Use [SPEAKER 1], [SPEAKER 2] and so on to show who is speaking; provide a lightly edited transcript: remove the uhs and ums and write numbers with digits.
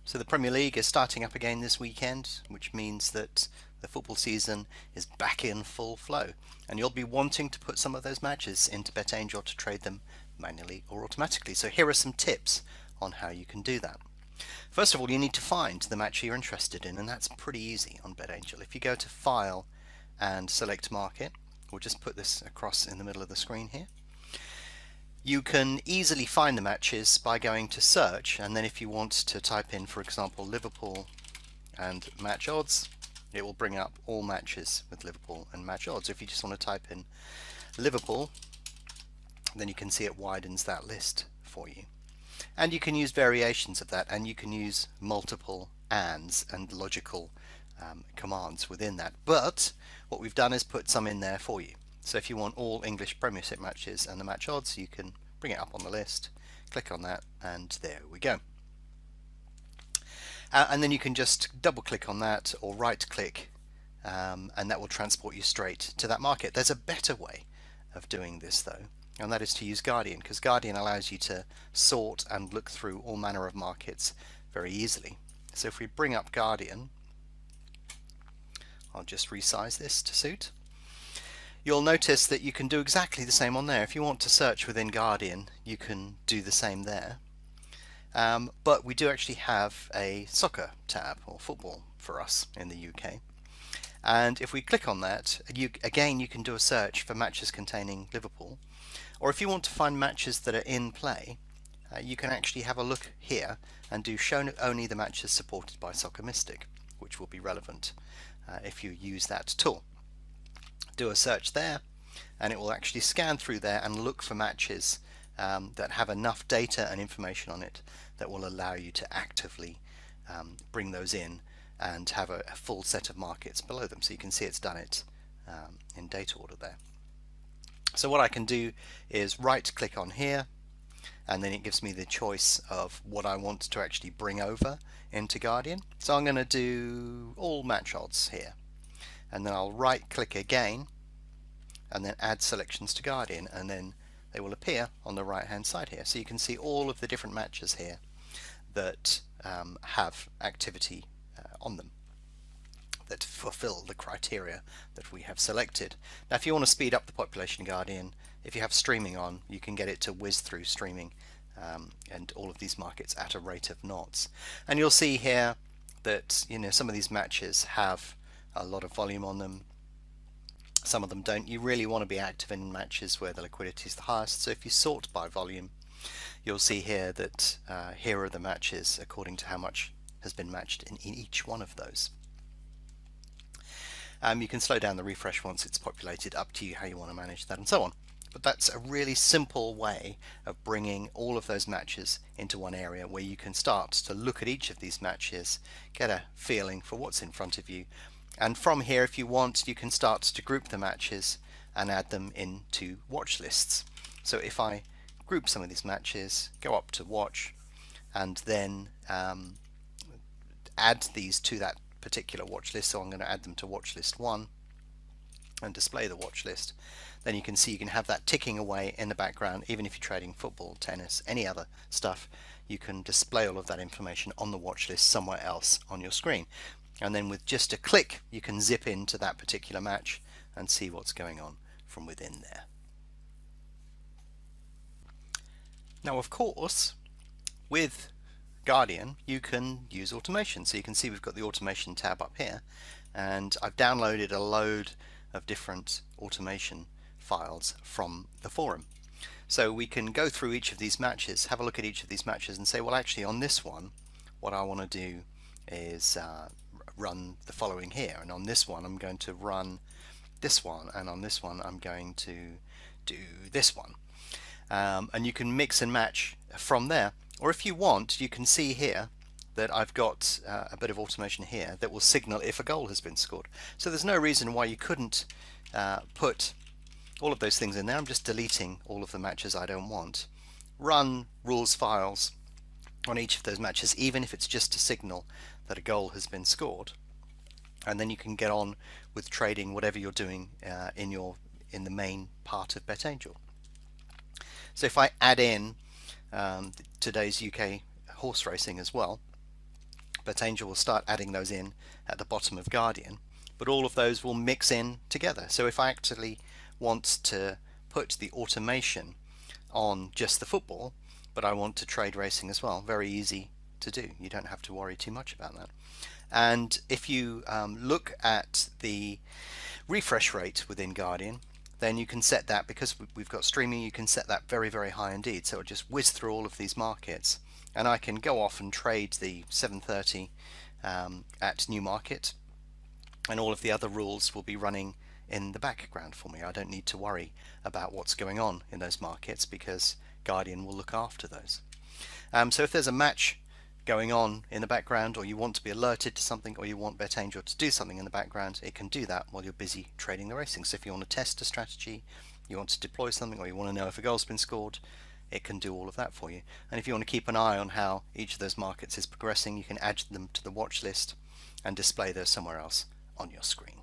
[SPEAKER 1] So the Premier League is starting up again this weekend, which means that the football season is back in full flow. And you'll be wanting to put some of those matches into BetAngel to trade them manually or automatically. So here are some tips on how you can do that. First of all, you need to find the match you're interested in, and that's pretty easy on BetAngel. If you go to File and select Market, we'll just put this across in the middle of the screen here. You can easily find the matches by going to search, and then if you want to type in, for example, Liverpool and match odds, it will bring up all matches with Liverpool and match odds. If you just want to type in Liverpool, then you can see it widens that list for you. And you can use variations of that, and you can use multiple ands and logical commands within that. But what we've done is put some in there for you. So if you want all English Premiership matches and the match odds, you can bring it up on the list, click on that, and there we go. And then you can just double click on that or right click, and that will transport you straight to that market. There's a better way of doing this though, and that is to use Guardian, because Guardian allows you to sort and look through all manner of markets very easily. So if we bring up Guardian, I'll just resize this to suit. You'll notice that you can do exactly the same on there. If you want to search within Guardian, you can do the same there. But we do actually have a soccer tab, or football for us in the UK. And if we click on that, again you can do a search for matches containing Liverpool. Or if you want to find matches that are in play, you can actually have a look here and do show only the matches supported by Soccer Mystic, which will be relevant if you use that tool. Do a search there, and it will actually scan through there and look for matches that have enough data and information on it that will allow you to actively bring those in and have a full set of markets below them. So you can see it's done it in data order there. So what I can do is right click on here, and then it gives me the choice of what I want to actually bring over into Guardian. So I'm going to do all match odds here, and then I'll right click again and then add selections to Guardian, and then they will appear on the right hand side here. So you can see all of the different matches here that have activity on them that fulfill the criteria that we have selected. Now if you want to speed up the population Guardian, if you have streaming on, you can get it to whiz through streaming and all of these markets at a rate of knots. And you'll see here that some of these matches have a lot of volume on them, some of them don't. You really want to be active in matches where the liquidity is the highest. So if you sort by volume, you'll see here that here are the matches according to how much has been matched in each one of those. You can slow down the refresh once it's populated, up to you how you want to manage that and so on. But that's a really simple way of bringing all of those matches into one area where you can start to look at each of these matches, get a feeling for what's in front of you, and from here, if you want, you can start to group the matches and add them into watch lists. So if I group some of these matches, go up to watch, and then add these to that particular watch list, so I'm going to add them to watch list 1 and display the watch list, then you can see you can have that ticking away in the background. Even if you're trading football, tennis, any other stuff, you can display all of that information on the watch list somewhere else on your screen. And then with just a click, you can zip into that particular match and see what's going on from within there. Now, of course, with Guardian, you can use automation. So you can see we've got the automation tab up here, and I've downloaded a load of different automation files from the forum. So we can go through each of these matches, have a look at each of these matches and say, well, actually on this one, what I want to do is run the following here, and on this one I'm going to run this one, and on this one I'm going to do this one, and you can mix and match from there. Or if you want, you can see here that I've got a bit of automation here that will signal if a goal has been scored. So there's no reason why you couldn't put all of those things in there. I'm just deleting all of the matches I don't want. Run rules files on each of those matches, even if it's just to signal that a goal has been scored, and then you can get on with trading whatever you're doing in the main part of BetAngel. So if I add in today's UK horse racing as well, BetAngel will start adding those in at the bottom of Guardian, but all of those will mix in together. So if I actually want to put the automation on just the football, but I want to trade racing as well, very easy to do. You don't have to worry too much about that. And if you look at the refresh rate within Guardian, then you can set that, because we've got streaming, you can set that very, very high indeed. So it'll just whiz through all of these markets, and I can go off and trade the 730 at new market, and all of the other rules will be running in the background for me. I don't need to worry about what's going on in those markets, because Guardian will look after those. So if there's a match going on in the background, or you want to be alerted to something, or you want BetAngel to do something in the background, it can do that while you're busy trading the racing. So if you want to test a strategy, you want to deploy something, or you want to know if a goal's been scored, it can do all of that for you. And if you want to keep an eye on how each of those markets is progressing, you can add them to the watch list and display those somewhere else on your screen.